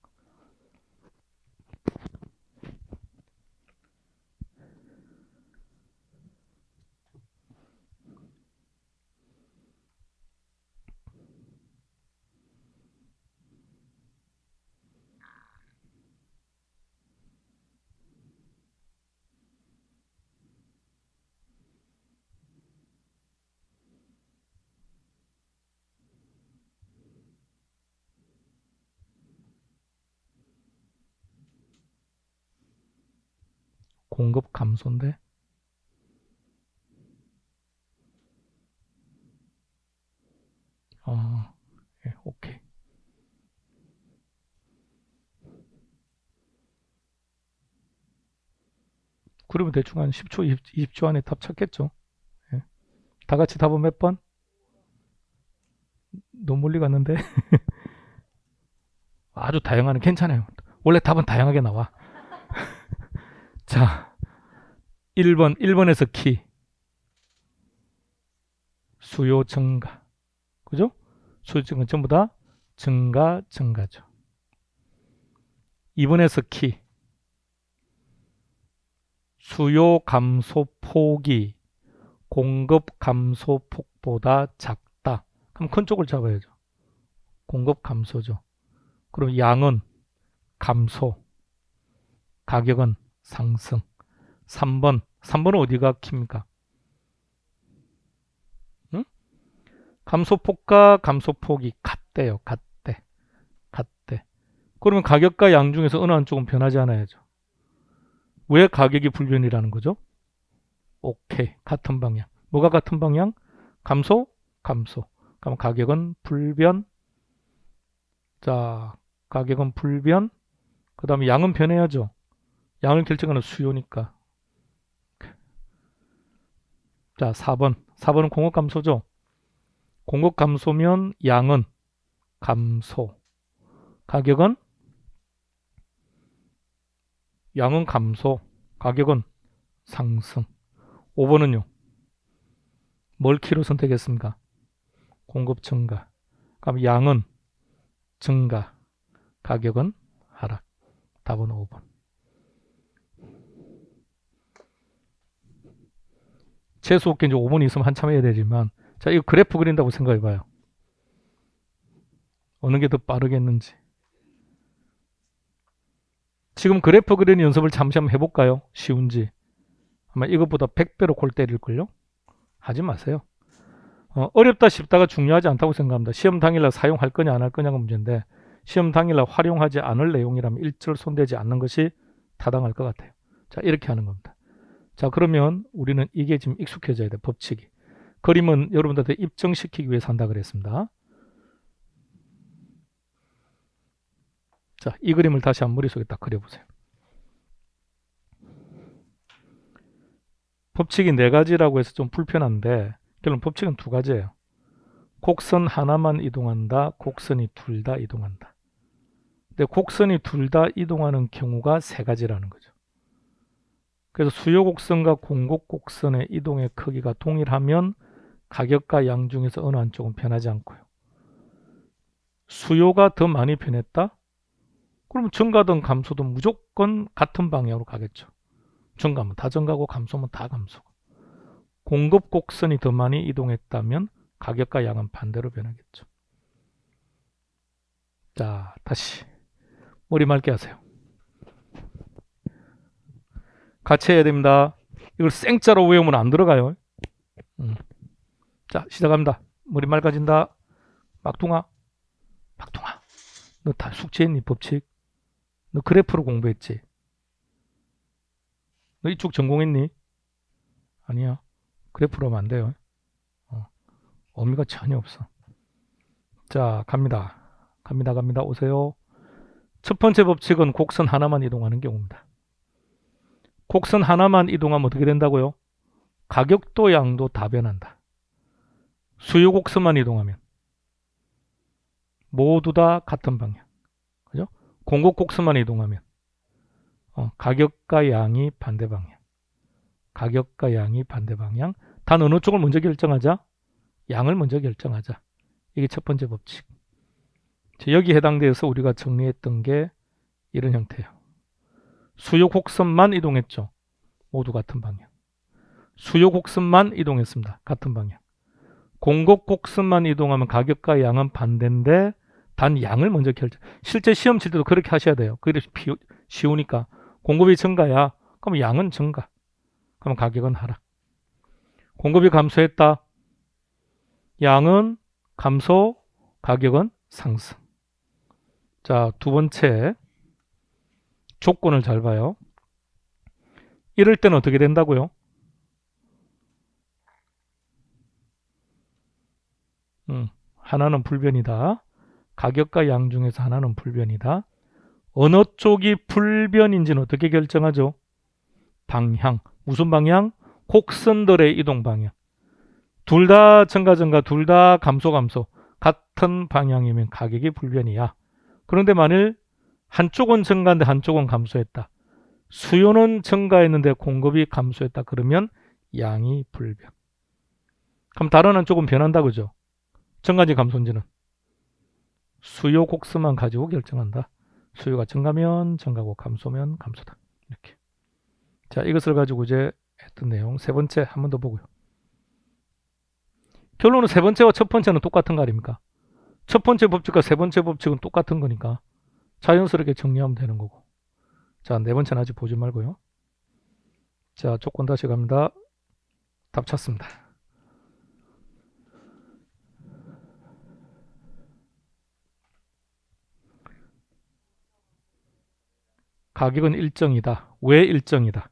공급 감소인데 예, 오케이. 그러면 대충 한 10초, 20초 안에 답 찾겠죠. 예. 다 같이 답은 몇 번? 너무 멀리 갔는데. 아주 다양하네. 괜찮아요. 원래 답은 다양하게 나와. 자, 1번에서 키. 수요 증가. 그죠? 수요 증가 전부 다 증가죠. 2번에서 키. 수요 감소 폭이 공급 감소 폭보다 작다. 그럼 큰 쪽을 잡아야죠. 공급 감소죠. 그럼 양은 감소, 가격은 상승. 3번은 어디가 키입니까? 응? 감소폭과 감소폭이 같대요. 같대. 그러면 가격과 양 중에서 어느 한쪽은 변하지 않아야죠. 왜 가격이 불변이라는 거죠? 오케이. 같은 방향. 뭐가 같은 방향? 감소. 그럼 가격은 불변. 자, 가격은 불변. 그 다음에 양은 변해야죠. 양을 결정하는 수요니까. 자, 4번은 공급 감소죠. 공급 감소면 양은 감소. 가격은 양은 감소. 가격은 상승. 5번은요. 뭘 키로 선택했습니까? 공급 증가. 그럼 양은 증가, 가격은 하락. 답은 5번. 재수없게 이제 5번이 있으면 한참 해야 되지만, 자, 이거 그래프 그린다고 생각해 봐요. 어느 게 더 빠르겠는지. 지금 그래프 그리는 연습을 잠시 한번 해볼까요? 쉬운지. 아마 이것보다 100배로 골 때릴걸요? 하지 마세요. 어렵다 쉽다가 중요하지 않다고 생각합니다. 시험 당일날 사용할 거냐 안 할 거냐가 문제인데, 시험 당일날 활용하지 않을 내용이라면 일절 손대지 않는 것이 타당할 것 같아요. 자, 이렇게 하는 겁니다. 자, 그러면 우리는 이게 지금 익숙해져야 돼, 법칙이. 그림은 여러분들한테 입증시키기 위해서 한다 그랬습니다. 자, 이 그림을 다시 한 머릿속에 딱 그려보세요. 법칙이 4가지라고 해서 좀 불편한데, 결론 법칙은 2가지예요. 곡선 하나만 이동한다, 곡선이 둘 다 이동한다. 근데 곡선이 둘 다 이동하는 경우가 3가지라는 거죠. 그래서 수요 곡선과 공곡 곡선의 이동의 크기가 동일하면 가격과 양 중에서 어느 한쪽은 변하지 않고요. 수요가 더 많이 변했다? 그러면 증가든 감소든 무조건 같은 방향으로 가겠죠. 증가면 다 증가고 감소면 다 감소고. 공급 곡선이 더 많이 이동했다면 가격과 양은 반대로 변하겠죠. 자, 다시 머리 맑게 하세요. 같이 해야 됩니다. 이걸 생짜로 외우면 안 들어가요. 자, 시작합니다. 머리 맑아진다. 막둥아, 너 다 숙제했니? 법칙? 너 그래프로 공부했지? 너 이쪽 전공했니? 아니야. 그래프로 하면 안 돼요. 의미가 전혀 없어. 자, 갑니다. 오세요. 첫 번째 법칙은 곡선 하나만 이동하는 경우입니다. 곡선 하나만 이동하면 어떻게 된다고요? 가격도 양도 다 변한다. 수요 곡선만 이동하면 모두 다 같은 방향. 그죠? 공급 곡선만 이동하면 가격과 양이 반대 방향. 단 어느 쪽을 먼저 결정하자? 양을 먼저 결정하자. 이게 첫 번째 법칙. 여기 해당되어서 우리가 정리했던 게 이런 형태예요. 수요 곡선만 이동했죠. 모두 같은 방향. 수요 곡선만 이동했습니다. 같은 방향. 공급 곡선만 이동하면 가격과 양은 반대인데 단 양을 먼저 결정. 실제 시험 칠 때도 그렇게 하셔야 돼요. 그게 쉬우니까. 공급이 증가야. 그럼 양은 증가. 그럼 가격은 하락. 공급이 감소했다. 양은 감소, 가격은 상승. 자, 두 번째 조건을 잘 봐요. 이럴 때는 어떻게 된다고요? 하나는 불변이다. 가격과 양 중에서 하나는 불변이다. 어느 쪽이 불변인지는 어떻게 결정하죠? 방향. 무슨 방향? 곡선들의 이동 방향. 둘 다 증가, 둘 다 감소. 같은 방향이면 가격이 불변이야. 그런데 만일 한쪽은 증가인데 한쪽은 감소했다. 수요는 증가했는데 공급이 감소했다. 그러면 양이 불변. 그럼 다른 한쪽은 변한다, 그죠? 증가인지 감소인지는 수요 곡선만 가지고 결정한다. 수요가 증가면 증가고 감소면 감소다. 이렇게. 자, 이것을 가지고 이제 했던 내용 세 번째 한 번 더 보고요. 결론은 세 번째와 첫 번째는 똑같은 거 아닙니까? 첫 번째 법칙과 세 번째 법칙은 똑같은 거니까 자연스럽게 정리하면 되는 거고. 자, 네 번째는 아직 보지 말고요. 자, 조건 다시 갑니다. 답 찾습니다. 가격은 일정이다. 왜 일정이다?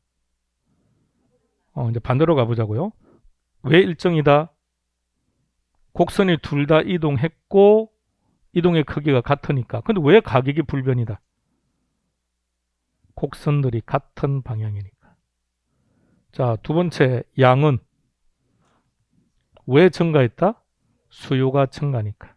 이제 반대로 가보자고요. 왜 일정이다? 곡선이 둘 다 이동했고 이동의 크기가 같으니까. 근데 왜 가격이 불변이다? 곡선들이 같은 방향이니까. 자, 두 번째 양은 왜 증가했다? 수요가 증가니까.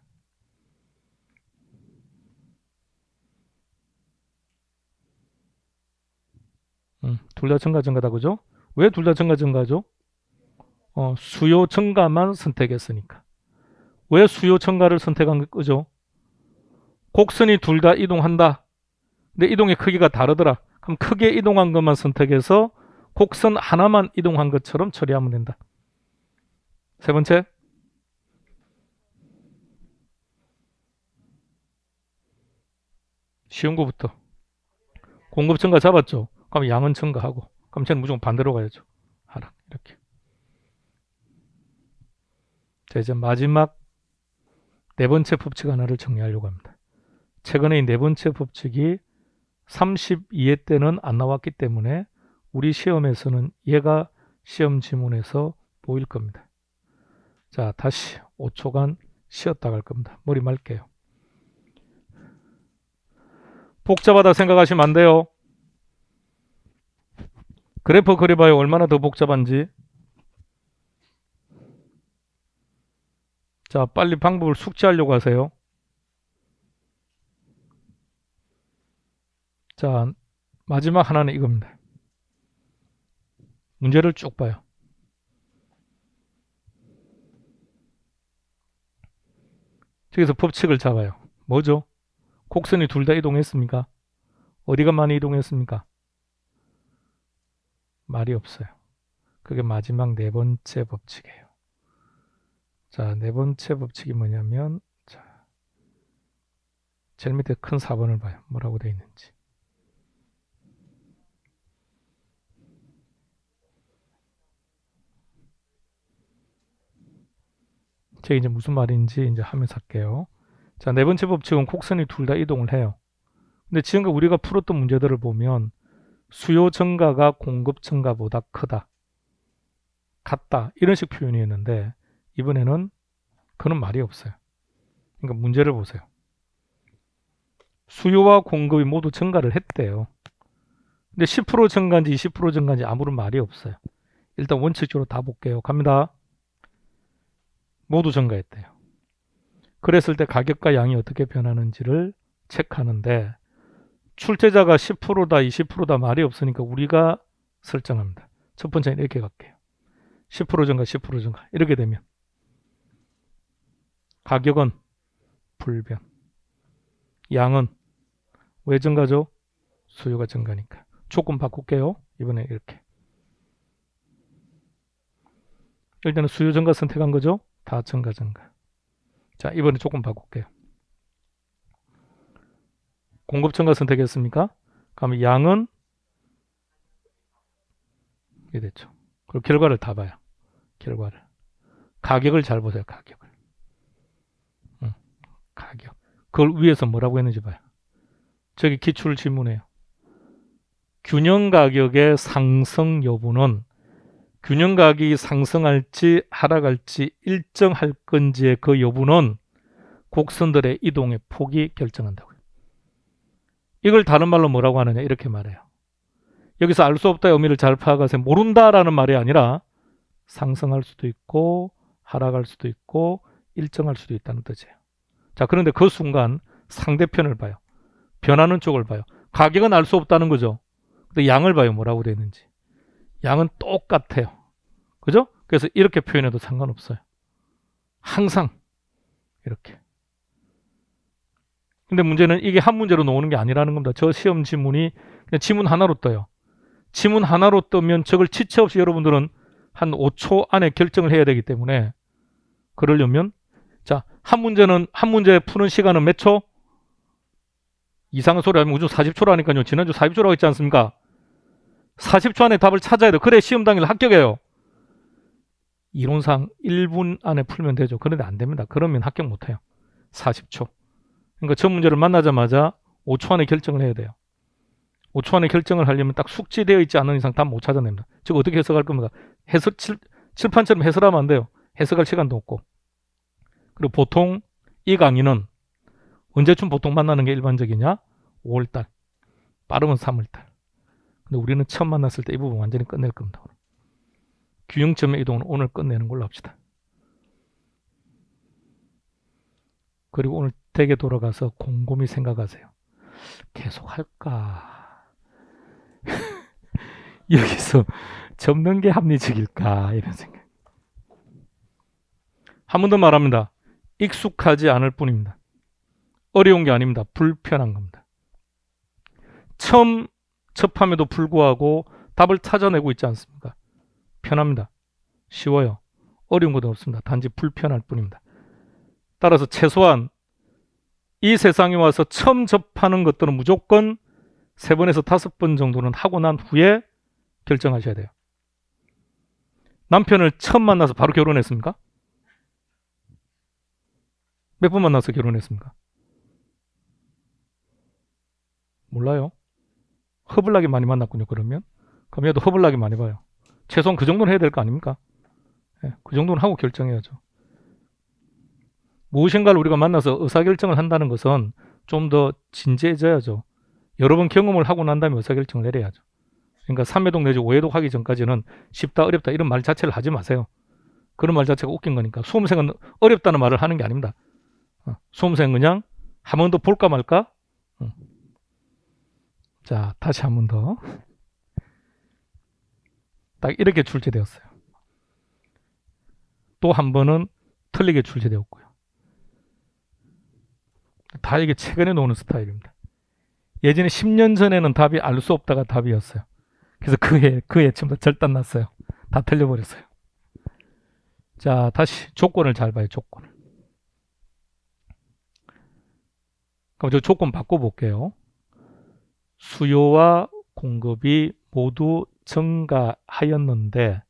둘 다 증가다 그죠? 왜 둘 다 증가죠? 수요 증가만 선택했으니까. 왜 수요 증가를 선택한 거죠? 곡선이 둘 다 이동한다. 근데 이동의 크기가 다르더라. 그럼 크게 이동한 것만 선택해서 곡선 하나만 이동한 것처럼 처리하면 된다. 세 번째, 쉬운 거부터. 공급 증가 잡았죠. 그럼 양은 증가하고, 그럼 쟤는 무조건 반대로 가야죠. 하락, 이렇게. 자, 이제 마지막 네 번째 법칙 하나를 정리하려고 합니다. 최근에 이 네 번째 법칙이 32회 때는 안 나왔기 때문에 우리 시험에서는 얘가 시험 지문에서 보일 겁니다. 자, 다시 5초간 쉬었다 갈 겁니다. 머리 말게요. 복잡하다 생각하시면 안 돼요. 그래프 그려봐요. 얼마나 더 복잡한지. 자, 빨리 방법을 숙지하려고 하세요. 자, 마지막 하나는 이겁니다. 문제를 쭉 봐요. 저기서 법칙을 잡아요. 뭐죠? 곡선이 둘 다 이동했습니까? 어디가 많이 이동했습니까? 말이 없어요. 그게 마지막 네 번째 법칙이에요. 자, 네 번째 법칙이 뭐냐면, 자, 제일 밑에 큰 4번을 봐요. 뭐라고 되어 있는지. 제가 이제 무슨 말인지 이제 하면서 할게요. 자, 네 번째 법칙은 곡선이 둘 다 이동을 해요. 근데 지금까지 우리가 풀었던 문제들을 보면 수요 증가가 공급 증가보다 크다, 같다, 이런 식 표현이었는데 이번에는 그런 말이 없어요. 그러니까 문제를 보세요. 수요와 공급이 모두 증가를 했대요. 근데 10% 증가인지 20% 증가인지 아무런 말이 없어요. 일단 원칙적으로 다 볼게요. 갑니다. 모두 증가했대요. 그랬을 때 가격과 양이 어떻게 변하는지를 체크하는데 출제자가 10%다 20%다 말이 없으니까 우리가 설정합니다. 첫 번째는 이렇게 갈게요. 10% 증가 10% 증가 이렇게 되면 가격은 불변, 양은 왜 증가죠? 수요가 증가니까. 조금 바꿀게요. 이번에 이렇게. 일단은 수요 증가 선택한 거죠? 다 증가. 자, 이번에 조금 바꿀게요. 공급 증가 선택했습니까? 그러면 양은 이게 됐죠. 그리고 결과를 다 봐요. 결과를. 가격을 잘 보세요. 가격을. 가격. 그걸 위에서 뭐라고 했는지 봐요. 저기 기출 질문이에요. 균형 가격의 상승 여부는 균형 가격이 상승할지 하락할지 일정할 건지의 그 여부는 곡선들의 이동의 폭이 결정한다고요. 이걸 다른 말로 뭐라고 하느냐 이렇게 말해요. 여기서 알 수 없다의 의미를 잘 파악하세요. 모른다라는 말이 아니라 상승할 수도 있고 하락할 수도 있고 일정할 수도 있다는 뜻이에요. 자, 그런데 그 순간 상대편을 봐요. 변하는 쪽을 봐요. 가격은 알 수 없다는 거죠. 근데 양을 봐요. 뭐라고 되어 있는지. 양은 똑같아요. 그죠? 그래서 이렇게 표현해도 상관없어요. 항상 이렇게. 근데 문제는 이게 한 문제로 나오는 게 아니라는 겁니다. 저 시험 지문이 그냥 지문 하나로 떠요. 지문 하나로 뜨면 저걸 지체 없이 여러분들은 한 5초 안에 결정을 해야 되기 때문에 그러려면 자, 한 문제 푸는 시간은 몇 초? 이상한 소리 하면 무조건 40초라니까요. 지난주 40초라고 했지 않습니까? 40초 안에 답을 찾아야 돼요. 그래 시험 당일 합격해요. 이론상 1분 안에 풀면 되죠. 그런데 안 됩니다. 그러면 합격 못해요. 40초. 그러니까 저 문제를 만나자마자 5초 안에 결정을 해야 돼요. 5초 안에 결정을 하려면 딱 숙지되어 있지 않은 이상 답 못 찾아냅니다. 즉 어떻게 해석할 겁니까? 해석 칠판처럼 해설하면 안 돼요. 해석할 시간도 없고. 그리고 보통 이 강의는 언제쯤 보통 만나는 게 일반적이냐? 5월달. 빠르면 3월달. 근데 우리는 처음 만났을 때 이 부분 완전히 끝낼 겁니다. 균형점의 이동은 오늘 끝내는 걸로 합시다. 그리고 오늘 댁에 돌아가서 곰곰이 생각하세요. 계속 할까? 여기서 접는 게 합리적일까? 이런 생각. 한 번 더 말합니다. 익숙하지 않을 뿐입니다. 어려운 게 아닙니다. 불편한 겁니다. 처음 접함에도 불구하고 답을 찾아내고 있지 않습니까? 편합니다. 쉬워요. 어려운 것도 없습니다. 단지 불편할 뿐입니다. 따라서 최소한 이 세상에 와서 처음 접하는 것들은 무조건 3번에서 5번 정도는 하고 난 후에 결정하셔야 돼요. 남편을 처음 만나서 바로 결혼했습니까? 몇 번 만나서 결혼했습니까? 몰라요. 허블나게 많이 만났군요. 그러면 얘도 허블나게 많이 봐요. 최소한 그 정도는 해야 될 거 아닙니까? 예, 그 정도는 하고 결정해야죠. 무엇인가를 우리가 만나서 의사결정을 한다는 것은 좀 더 진지해져야죠. 여러 번 경험을 하고 난 다음에 의사결정을 내려야죠. 그러니까 3회독 내지 5회독 하기 전까지는 쉽다 어렵다 이런 말 자체를 하지 마세요. 그런 말 자체가 웃긴 거니까. 수험생은 어렵다는 말을 하는 게 아닙니다. 수험생은 그냥 한 번 더 볼까 말까. 자, 다시 한 번 더. 딱 이렇게 출제되었어요. 또 한 번은 틀리게 출제되었고요. 다 이게 최근에 나오는 스타일입니다. 예전에 10년 전에는 답이 알 수 없다가 답이었어요. 그래서 그 해 전부 다 절단 났어요. 다 틀려버렸어요. 자, 다시 조건을 잘 봐요. 조건을. 그럼 저 조건 바꿔볼게요. 수요와 공급이 모두 증가하였는데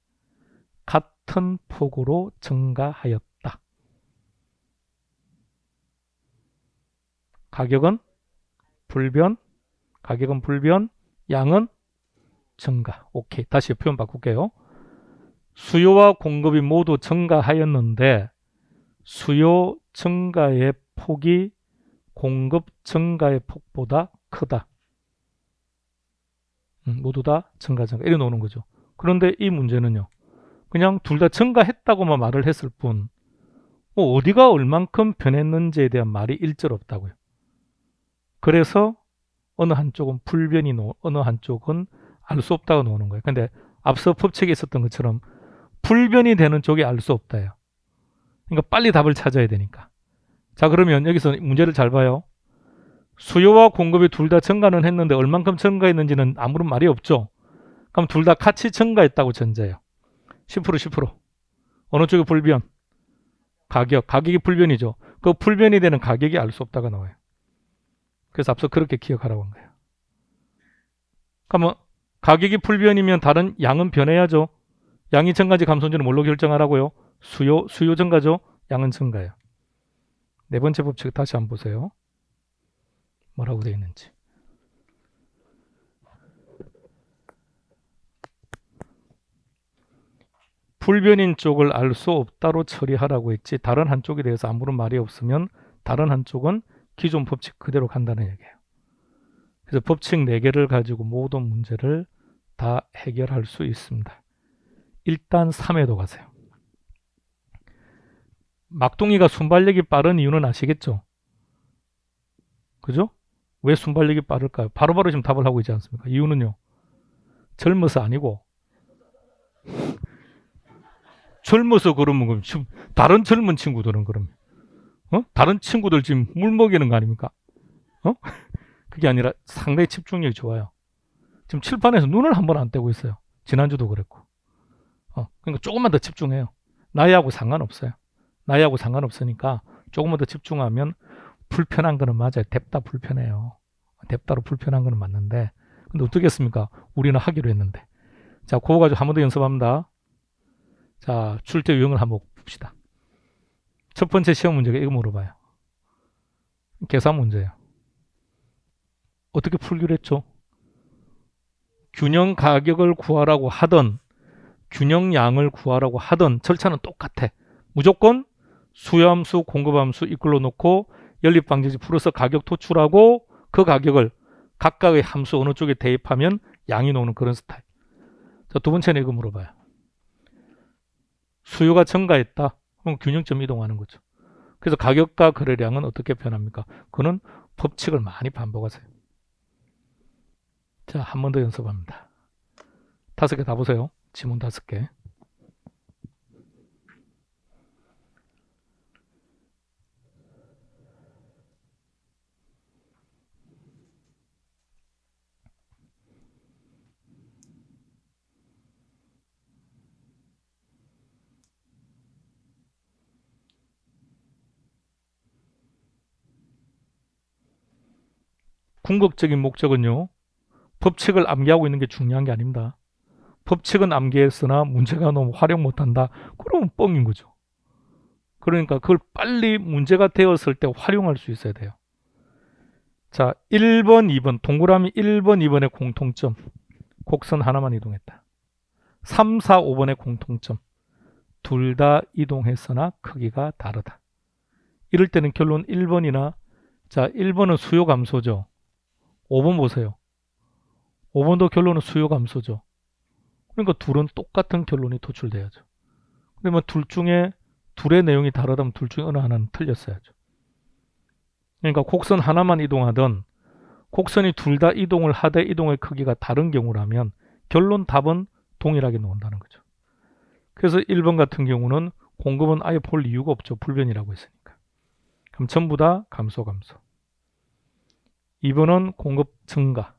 같은 폭으로 증가하였다. 가격은 불변, 양은 증가. 오케이. 다시 표현 바꿀게요. 수요와 공급이 모두 증가하였는데 수요 증가의 폭이 공급 증가의 폭보다 크다. 모두 다 증가. 이래 놓는 거죠. 그런데 이 문제는요. 그냥 둘 다 증가했다고만 말을 했을 뿐 어디가 얼만큼 변했는지에 대한 말이 일절 없다고요. 그래서 어느 한쪽은 불변이 어느 한쪽은 알 수 없다고 나오는 거예요. 근데 앞서 법칙에 있었던 것처럼 불변이 되는 쪽이 알 수 없다예요. 그러니까 빨리 답을 찾아야 되니까. 자, 그러면 여기서 문제를 잘 봐요. 수요와 공급이 둘 다 증가는 했는데 얼만큼 증가했는지는 아무런 말이 없죠. 그럼 둘 다 같이 증가했다고 전제해요. 10%. 어느 쪽이 불변? 가격이 불변이죠. 그 불변이 되는 가격이 알 수 없다가 나와요. 그래서 앞서 그렇게 기억하라고 한 거예요. 그러면 가격이 불변이면 다른 양은 변해야죠. 양이 증가인지 감소인지는 뭘로 결정하라고요? 수요 증가죠. 양은 증가예요. 네 번째 법칙 다시 한번 보세요. 뭐라고 되어 있는지. 불변인 쪽을 알 수 없다로 처리하라고 했지 다른 한쪽에 대해서 아무런 말이 없으면 다른 한쪽은 기존 법칙 그대로 간다는 얘기예요. 그래서 법칙 4개를 가지고 모든 문제를 다 해결할 수 있습니다. 일단 3회도 가세요. 막둥이가 순발력이 빠른 이유는 아시겠죠? 그죠? 왜 순발력이 빠를까요? 바로바로 지금 답을 하고 있지 않습니까? 이유는요. 젊어서 아니고 젊어서 그러면 지금 다른 젊은 친구들은 그러면 다른 친구들 지금 물 먹이는 거 아닙니까? 그게 아니라 상당히 집중력이 좋아요. 지금 칠판에서 눈을 한 번 안 떼고 있어요. 지난주도 그랬고. 그러니까 조금만 더 집중해요. 나이하고 상관없어요. 나이하고 상관없으니까 조금만 더 집중하면 불편한 거는 맞아요. 뎁다 불편해요. 뎁다로 불편한 거는 맞는데 근데 어떻겠습니까? 우리는 하기로 했는데. 자, 그거 가지고 한 번 더 연습합니다. 자, 출제 유형을 한번 봅시다. 첫 번째 시험 문제가 이거 물어봐요. 계산 문제예요. 어떻게 풀기로 했죠? 균형 가격을 구하라고 하던 균형량을 구하라고 하던 절차는 똑같아. 무조건 수요함수, 공급함수 이끌로 놓고 연립방정식 풀어서 가격 도출하고 그 가격을 각각의 함수 어느 쪽에 대입하면 양이 나오는 그런 스타일. 자, 두 번째는 이거 물어봐요. 수요가 증가했다. 그럼 균형점 이동하는 거죠. 그래서 가격과 거래량은 어떻게 변합니까? 그거는 법칙을 많이 반복하세요. 자, 한 번 더 연습합니다. 5개 다 보세요. 지문 5개. 궁극적인 목적은요, 법칙을 암기하고 있는 게 중요한 게 아닙니다. 법칙은 암기했으나 문제가 너무 활용 못한다. 그러면 뻥인 거죠. 그러니까 그걸 빨리 문제가 되었을 때 활용할 수 있어야 돼요. 자, 1번, 2번, 동그라미 1번, 2번의 공통점. 곡선 하나만 이동했다. 3, 4, 5번의 공통점. 둘 다 이동했으나 크기가 다르다. 이럴 때는 결론 1번이나, 자, 1번은 수요 감소죠. 5번 보세요. 5번도 결론은 수요 감소죠. 그러니까 둘은 똑같은 결론이 도출돼야죠. 그러면 둘 중에 둘의 내용이 다르다면 둘 중에 어느 하나는 틀렸어야죠. 그러니까 곡선 하나만 이동하든 곡선이 둘 다 이동을 하되 이동의 크기가 다른 경우라면 결론 답은 동일하게 나온다는 거죠. 그래서 1번 같은 경우는 공급은 아예 볼 이유가 없죠. 불변이라고 했으니까. 그럼 전부 다 감소. 2번은 공급 증가.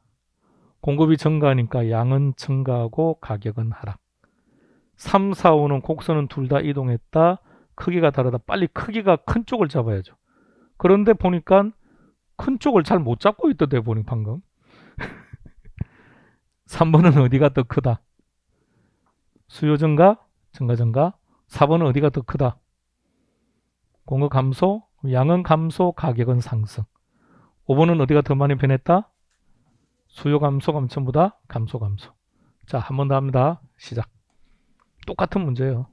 공급이 증가하니까 양은 증가하고 가격은 하락. 3, 4, 5는 곡선은 둘 다 이동했다. 크기가 다르다. 빨리 크기가 큰 쪽을 잡아야죠. 그런데 보니까 큰 쪽을 잘 못 잡고 있던데 보니 방금. 3번은 어디가 더 크다? 수요 증가, 증가. 4번은 어디가 더 크다? 공급 감소, 양은 감소, 가격은 상승. 5번은 어디가 더 많이 변했다? 수요 감소, 전부 다 감소. 자, 한 번 더 합니다. 시작. 똑같은 문제예요.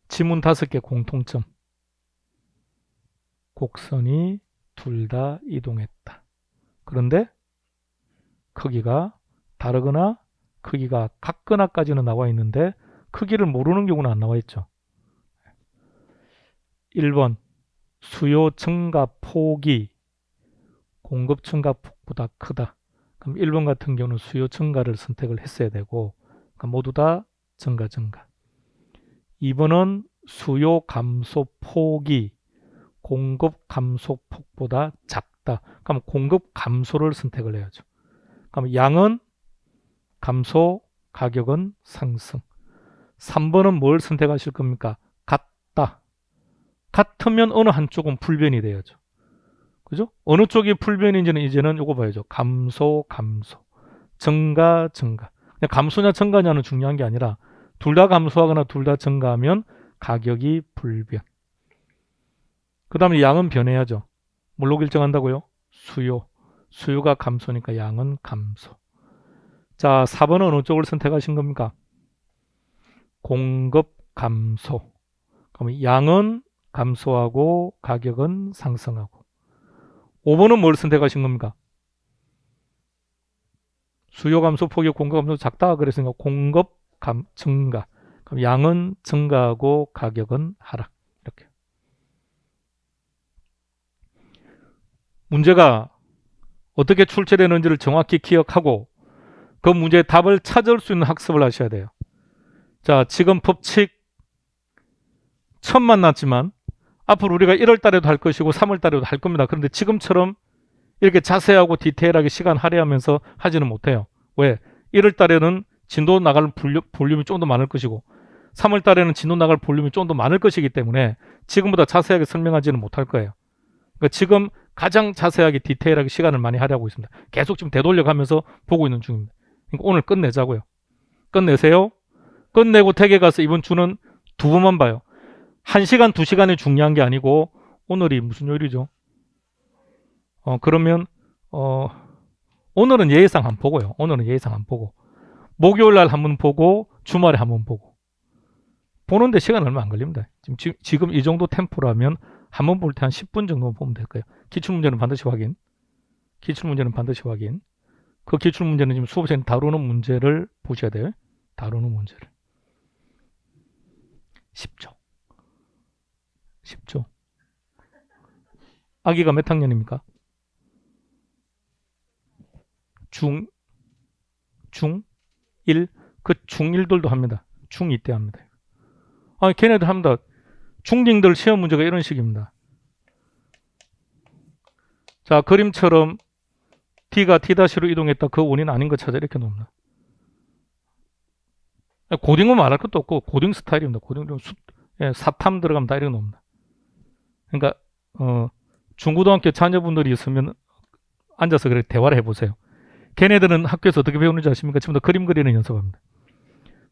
지문 5개 공통점. 곡선이 둘 다 이동했다. 그런데 크기가 다르거나 크기가 같거나까지는 나와 있는데 크기를 모르는 경우는 안 나와 있죠. 1번 수요 증가 폭이 공급 증가 폭보다 크다. 그럼 1번 같은 경우는 수요 증가를 선택을 했어야 되고, 그러니까 모두 다 증가. 2번은 수요 감소 폭이 공급 감소 폭보다 작다. 그럼 공급 감소를 선택을 해야죠. 그럼 양은 감소, 가격은 상승. 3번은 뭘 선택하실 겁니까? 같다. 같으면 어느 한쪽은 불변이 돼야죠. 그죠? 어느 쪽이 불변인지는 이제는 요거 봐야죠. 감소. 증가. 그냥 감소냐 증가냐는 중요한 게 아니라 둘 다 감소하거나 둘 다 증가하면 가격이 불변. 그 다음에 양은 변해야죠. 뭘로 결정한다고요? 수요. 수요가 감소니까 양은 감소. 자, 4번은 어느 쪽을 선택하신 겁니까? 공급 감소. 그럼 양은 감소하고 가격은 상승하고. 5번은 뭘 선택하신 겁니까? 수요 감소 폭이 공급 감소 작다. 그랬으니까 공급 증가. 그럼 양은 증가하고 가격은 하락. 이렇게. 문제가 어떻게 출제되는지를 정확히 기억하고 그 문제의 답을 찾을 수 있는 학습을 하셔야 돼요. 자, 지금 법칙 처음 만났지만 앞으로 우리가 1월 달에도 할 것이고 3월 달에도 할 겁니다. 그런데 지금처럼 이렇게 자세하고 디테일하게 시간 할애하면서 하지는 못해요. 왜? 1월 달에는 진도 나갈 볼륨이 좀 더 많을 것이고 3월 달에는 진도 나갈 볼륨이 좀 더 많을 것이기 때문에 지금보다 자세하게 설명하지는 못할 거예요. 그러니까 지금 가장 자세하게 디테일하게 시간을 많이 할애하고 있습니다. 계속 지금 되돌려가면서 보고 있는 중입니다. 그러니까 오늘 끝내자고요. 끝내세요. 끝내고 댁에 가서 이번 주는 2번만 봐요. 1시간, 2시간이 중요한 게 아니고 오늘이 무슨 요일이죠? 그러면 오늘은 예상 안 보고요. 오늘은 예상 안 보고 목요일 날 한번 보고 주말에 한번 보고 보는데 시간 얼마 안 걸립니다. 지금 이 정도 템포라면 한 번 볼 때 한 10분 정도 보면 될 거예요. 기출문제는 반드시 확인. 그 기출문제는 지금 수업시간에 다루는 문제를 보셔야 돼요. 다루는 문제를. 아기가 몇 학년입니까? 중, 중, 1? 그 중1들도 합니다. 중2 때 합니다. 아, 걔네들 합니다. 중딩들 시험 문제가 이런 식입니다. 자, 그림처럼 D가 T-로 이동했다. 그 원인 아닌 거 찾아 이렇게 놓습니다. 고딩은 말할 것도 없고 고딩 스타일입니다. 고딩 사탐 들어가면 다 이렇게 놓습니다. 그러니까 중고등학교 자녀분들이 있으면 앉아서 그렇게 대화를 해보세요. 걔네들은 학교에서 어떻게 배우는지 아십니까? 지금도 그림 그리는 연습합니다.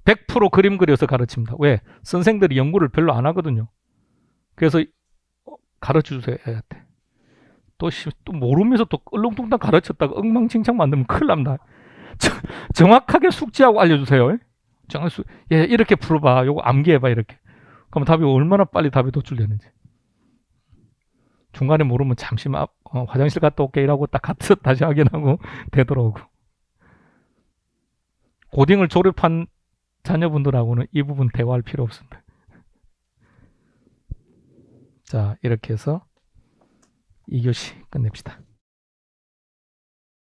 100% 그림 그려서 가르칩니다. 왜? 선생들이 연구를 별로 안 하거든요. 그래서 가르쳐주세요, 애한테. 또 모르면서 또 얼렁뚱땅 가르쳤다가 엉망진창 만들면 큰일 납니다. 정확하게 숙지하고 알려주세요. 예, 이렇게 풀어봐. 요거 암기해봐, 이렇게. 그럼 답이 얼마나 빨리 답이 도출되는지. 중간에 모르면 잠시 화장실 갔다 올게 이라고 딱 가서 다시 확인하고 되돌아오고. 고딩을 졸업한 자녀분들하고는 이 부분 대화할 필요 없습니다. 자, 이렇게 해서 2교시 끝냅시다.